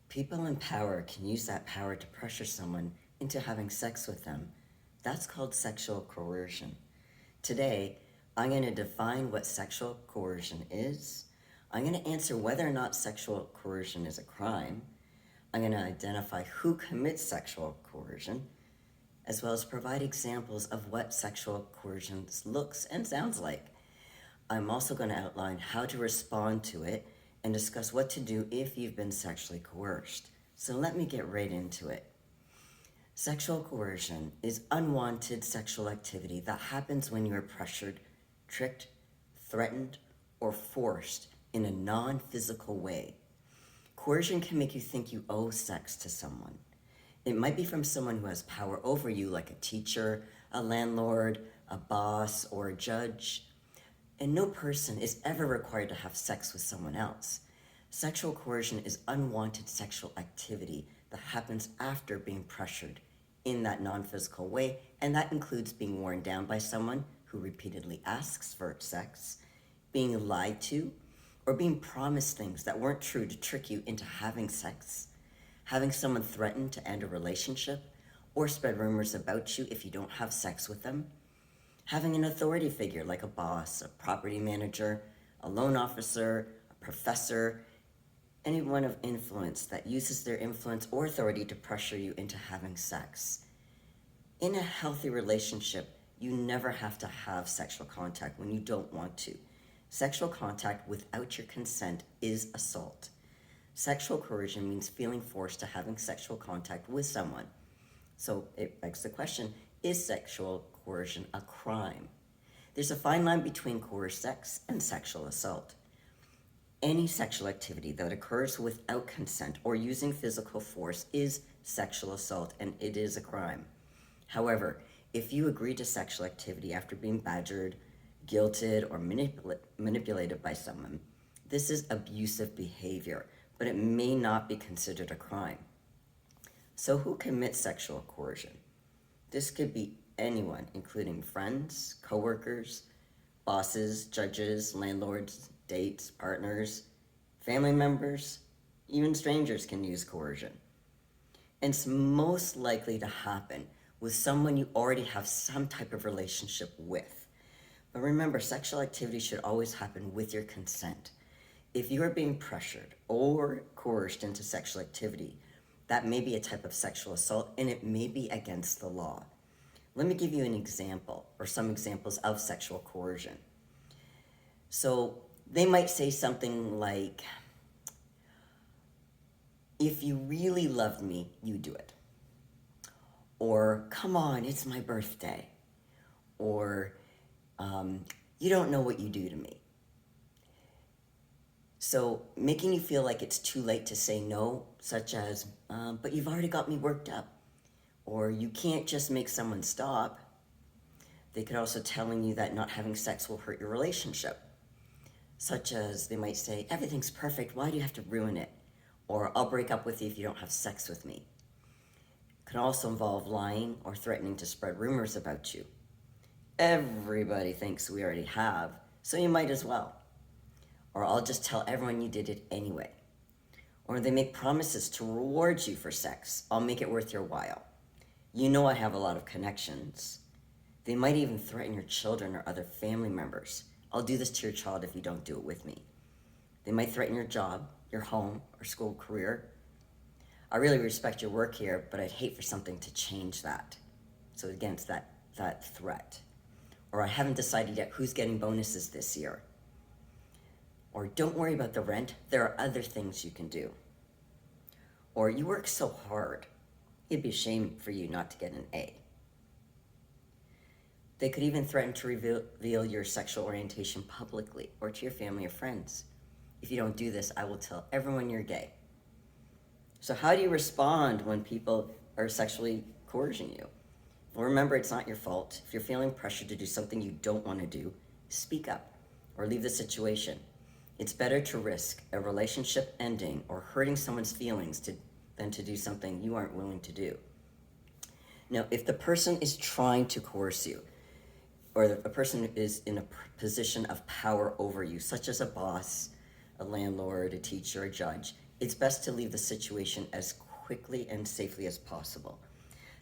People in power can use that power to pressure someone into having sex with them. That's called sexual coercion. Today, I'm going to define what sexual coercion is. I'm going to answer whether or not sexual coercion is a crime. I'm going to identify who commits sexual coercion, as well as provide examples of what sexual coercion looks and sounds like. I'm also going to outline how to respond to it and discuss what to do if you've been sexually coerced. So let me get right into it. Sexual coercion is unwanted sexual activity that happens when you are pressured, tricked, threatened, or forced in a non-physical way. Coercion can make you think you owe sex to someone. It might be from someone who has power over you, like a teacher, a landlord, a boss, or a judge. And no person is ever required to have sex with someone else. Sexual coercion is unwanted sexual activity that happens after being pressured in that non-physical way, and that includes being worn down by someone who repeatedly asks for sex, being lied to, or being promised things that weren't true to trick you into having sex, having someone threaten to end a relationship, or spread rumors about you if you don't have sex with them, having an authority figure like a boss, a property manager, a loan officer, a professor, anyone of influence that uses their influence or authority to pressure you into having sex. In a healthy relationship, you never have to have sexual contact when you don't want to. Sexual contact without your consent is assault. Sexual coercion means feeling forced to having sexual contact with someone. So it begs the question, is sexual coercion a crime? There's a fine line between coerced sex and sexual assault. Any sexual activity that occurs without consent or using physical force is sexual assault, and it is a crime. However, if you agree to sexual activity after being badgered, guilted, or manipulated by someone, this is abusive behavior, but it may not be considered a crime. So who commits sexual coercion? This could be anyone, including friends, coworkers, bosses, judges, landlords, dates, partners, family members, even strangers can use coercion. And it's most likely to happen with someone you already have some type of relationship with. But remember, sexual activity should always happen with your consent. If you are being pressured or coerced into sexual activity, that may be a type of sexual assault, and it may be against the law. Let me give you an example, or some examples of sexual coercion. So they might say something like, if you really loved me, you do it. Or, come on, it's my birthday. Or, you don't know what you do to me. So making you feel like it's too late to say no, such as, but you've already got me worked up. Or you can't just make someone stop. They could also telling you that not having sex will hurt your relationship. Such as they might say, everything's perfect, why do you have to ruin it? Or I'll break up with you if you don't have sex with me. It can also involve lying or threatening to spread rumors about you. Everybody thinks we already have, so you might as well. Or I'll just tell everyone you did it anyway. Or they make promises to reward you for sex. I'll make it worth your while. You know I have a lot of connections. They might even threaten your children or other family members. I'll do this to your child if you don't do it with me. They might threaten your job, your home, or school career. I really respect your work here, but I'd hate for something to change that. So again, it's that threat. Or I haven't decided yet who's getting bonuses this year. Or don't worry about the rent, there are other things you can do. Or you work so hard, it'd be a shame for you not to get an A. They could even threaten to reveal your sexual orientation publicly or to your family or friends. If you don't do this, I will tell everyone you're gay. So how do you respond when people are sexually coercing you? Well, remember, it's not your fault. If you're feeling pressured to do something you don't want to do, speak up or leave the situation. It's better to risk a relationship ending or hurting someone's feelings than to do something you aren't willing to do. Now, if the person is trying to coerce you, or a person is in a position of power over you, such as a boss, a landlord, a teacher, a judge, it's best to leave the situation as quickly and safely as possible.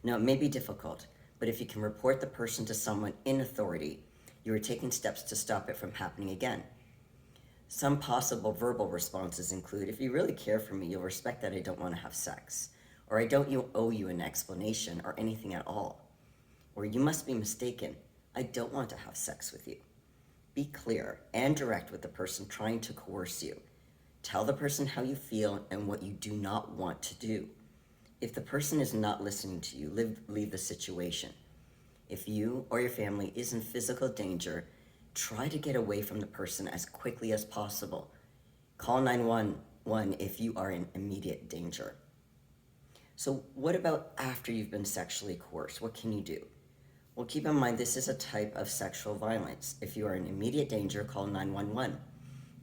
Now, it may be difficult, but if you can report the person to someone in authority, you are taking steps to stop it from happening again. Some possible verbal responses include, if you really care for me, you'll respect that I don't want to have sex, or I don't owe you an explanation or anything at all, or you must be mistaken, I don't want to have sex with you. Be clear and direct with the person trying to coerce you. Tell the person how you feel and what you do not want to do. If the person is not listening to you, leave the situation. If you or your family is in physical danger, try to get away from the person as quickly as possible. Call 911 if you are in immediate danger. So what about after you've been sexually coerced? What can you do? Well, keep in mind this is a type of sexual violence. If you are in immediate danger, call 911.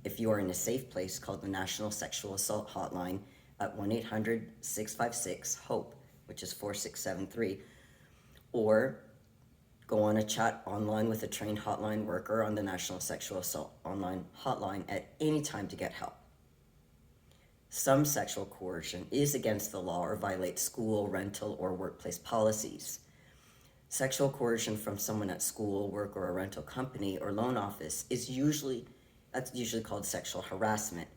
If you are in a safe place, call the National Sexual Assault Hotline at 1-800-656-HOPE, which is 4673, or go on a chat online with a trained hotline worker on the National Sexual Assault Online Hotline at any time to get help. Some sexual coercion is against the law or violates school, rental, or workplace policies. Sexual coercion from someone at school, work, or a rental company or loan office is usually called sexual harassment.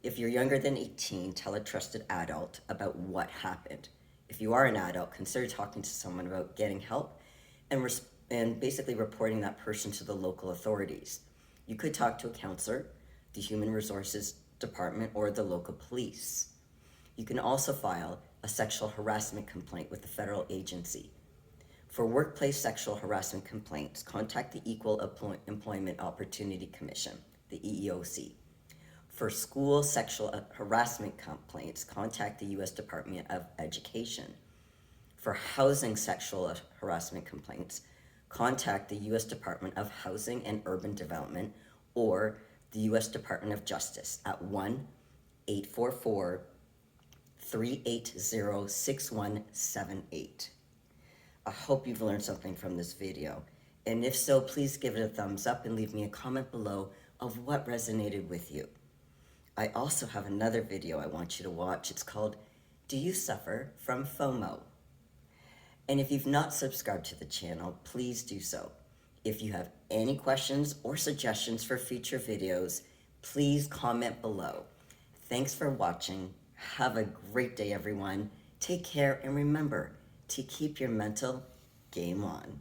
If you're younger than 18, tell a trusted adult about what happened. If you are an adult, consider talking to someone about getting help and basically reporting that person to the local authorities. You could talk to a counselor, the Human Resources Department, or the local police. You can also file a sexual harassment complaint with the federal agency. For workplace sexual harassment complaints, contact the Equal Employment Opportunity Commission, the EEOC. For school sexual harassment complaints, contact the U.S. Department of Education. For housing sexual harassment complaints, contact the U.S. Department of Housing and Urban Development or the U.S. Department of Justice at 1-844-380-6178. I hope you've learned something from this video, and if so, please give it a thumbs up and leave me a comment below of what resonated with you. I also have another video I want you to watch. It's called, Do You Suffer from FOMO? And if you've not subscribed to the channel, please do so. If you have any questions or suggestions for future videos, please comment below. Thanks for watching. Have a great day, everyone. Take care, and remember to keep your mental game on.